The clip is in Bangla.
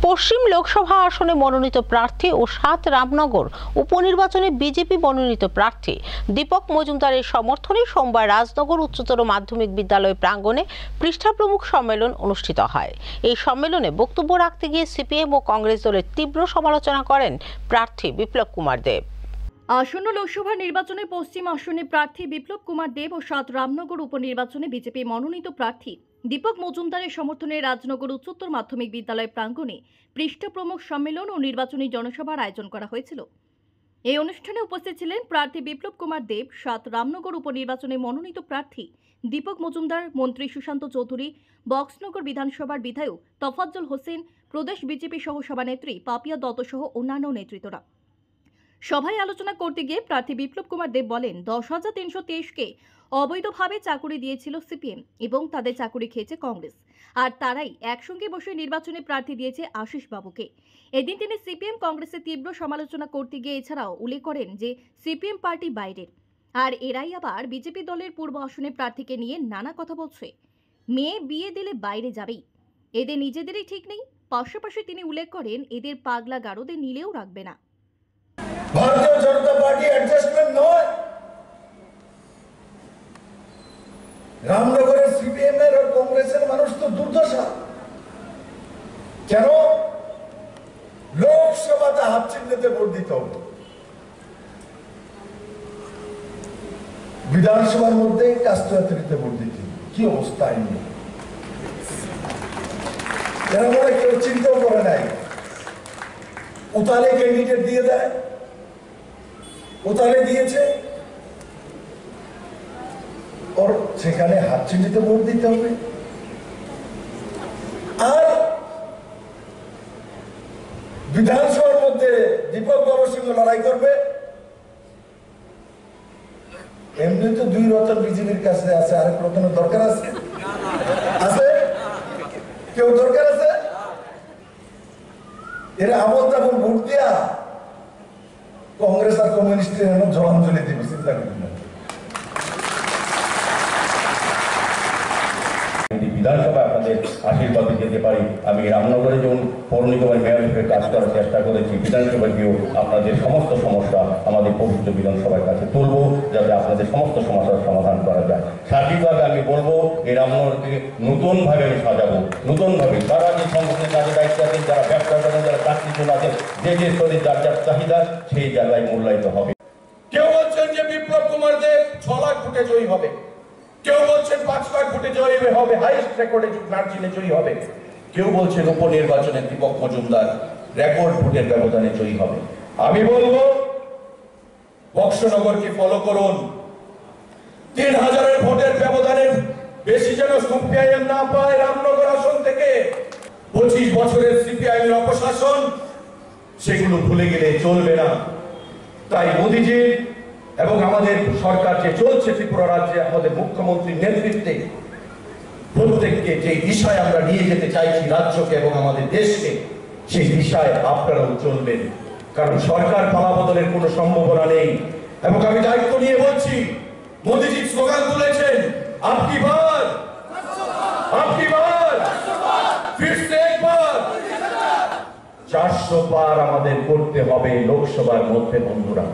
পশ্চিম লোকসভা আসনে মনোনীত প্রার্থী ও ৭ রামনগর উপনির্বাচনে বিজেপি মনোনীত প্রার্থী দীপক মজুমদারের সমর্থনে সোমবার রাজনগর উচ্চতর মাধ্যমিক বিদ্যালয় প্রাঙ্গণে পৃষ্ঠা প্রমুখ সম্মেলন অনুষ্ঠিত হয়। এই সম্মেলনে বক্তব্য রাখতে গিয়ে সিপিএম ও কংগ্রেস দলের তীব্র সমালোচনা করেন প্রার্থী বিপ্লব কুমার দেব। আসন্ন লোকসভা নির্বাচনে পশ্চিম আসনে প্রার্থী বিপ্লব কুমার দেব ও ৭ রামনগর উপনির্বাচনে বিজেপি মনোনীত প্রার্থী দীপক মজুমদারের সমর্থনে রাজনগর উচ্চতর মাধ্যমিক বিদ্যালয় প্রাঙ্গণে পৃষ্ঠা প্রমুখ সম্মেলন ও নির্বাচনী জনসভার আয়োজন করা হয়েছিল। এই অনুষ্ঠানে উপস্থিত ছিলেন প্রার্থী বিপ্লব কুমার দেব, ৭ রামনগর উপনির্বাচনে মনোনীত প্রার্থী দীপক মজুমদার, মন্ত্রী সুশান্ত চৌধুরী, বক্সনগর বিধানসভার বিধায়ক তফাজ্জল হোসেন, প্রদেশ বিজেপি সহ সভানেত্রী পাপিয়া দত্ত সহ অন্যান্য নেতৃত্বরা। সভায় আলোচনা করতে গিয়ে প্রার্থী বিপ্লব কুমার দেব বলেন, ১০,৩২৩কে অবৈধভাবে চাকুরি দিয়েছিল সিপিএম এবং তাদের চাকুরি খেয়েছে কংগ্রেস, আর তারাই একসঙ্গে বসে নির্বাচনে প্রার্থী দিয়েছে আশিস বাবুকে। এদিন তিনি সিপিএম কংগ্রেসের তীব্র সমালোচনা করতে গিয়ে এছাড়াও উল্লেখ করেন যে সিপিএম পার্টি বাইরের, আর এরাই আবার বিজেপি দলের পূর্ব আসনে প্রার্থীকে নিয়ে নানা কথা বলছে। মেয়ে বিয়ে দিলে বাইরে যাবেই, এদের নিজেদেরই ঠিক নেই। পাশাপাশি তিনি উল্লেখ করেন, এদের পাগলা গারদে নিলেও রাখবে না। ভারতীয় জনতা পার্টি অ্যাডজাস্টমেন্ট নয়। রামনগরের সিপিএম এর আর কংগ্রেসের মানুষ তো দুর্দশা। কেন? লোকসভাতে হাত চিহ্নিতে ভোট দিতে হবে, বিধানসভার মধ্যে কাস্ট্রাতে ভোট দিতে হবে। কি অবস্থা আইনি! এরা মনে কেউ চিন্তাও করে নাই। উতালে ক্যান্ডিডেট দিয়ে দেয়, উতালে দিয়েছে, ওর সেখানে হাত চিহ্নিতে ভোট দিতে হবে। আর বিধানসভার মধ্যে দীপক বাবুর সঙ্গে লড়াই করবে। এমনি তো 2 রতন বিজেপির কাছে আছে, আরেক রতনের দরকার আছে? আছে কেউ দরকার আছে? এরা আমল তামল ভোট দিয়া কংগ্রেস আর কমিউনিস্টের জলাঞ্জলি দিবে, চিন্তা করেন না। বিধানসভা আপনাদের আশীর্বাদ যেতে পারি। আমি রামনগরে যেমন পৌরনিগমের মেয়র হিসেবে কাজ করার চেষ্টা করেছি, বিধানসভায় গিয়েও আপনাদের সমস্ত সমস্যা আমাদের পবিত্র বিধানসভার কাছে তুলব, যাতে আপনাদের সমস্ত সমস্যার সমাধান করা যায়। সার্বিকভাবে আমি বলবো, এই রামনগরকে নতুনভাবে আমি সাজাবো, নতুনভাবে যারা যে সংগঠনের কাজে দায়িত্ব আছেন, যারা ব্যবসা করেন, যারা চাকরির জন্য আছেন, যে যে স্তরে যার যার চাহিদা সেই জায়গায় মূল্যায়িত হবে। কেউ বলছেন যে বিপ্লব কুমার দেব 6 লাখ ভোটে জয়ী হবে, কেউ বলছেন 5 লাখ ভোটে জয়ী হবে, হাইয়েস্ট রেকর্ডে মার্জিনে জয়ী হবে, কেউ বলছেন উপনির্বাচনে দীপক মজুমদার রেকর্ড ভোটের ব্যবধানে জয়ী হবে। আমি বলবো, বক্সনগরকে ফলো করুন। 3000-এর ভোটের ব্যবধানে বেশি যেন সিপিআইএম না পায় রামনগর আসন থেকে। 25 বছরের সিপিআইএম এর অপশাসন, সেগুলো ভুলে গেলে চলবে না। তাই মোদিজি এবং আমাদের সরকার যে চলছে ত্রিপুরা রাজ্যে, আমাদের মুখ্যমন্ত্রীর নেতৃত্বে প্রত্যেককে যে দিশায় আমরা নিয়ে যেতে চাইছি রাজ্যকে এবং আমাদের দেশকে, সেই দিশায় আপনারাও চলবেন। কারণ সরকার পালাবদলের কোনো সম্ভাবনা নেই। এবং আমি দায়িত্ব নিয়ে বলছি, মোদিজি স্লোগান তুলেছেন, আপকি বার, আপকি বার, ফিরসে একবার। 400 বার আমাদের করতে হবে লোকসভার মধ্যে, বন্ধুরা।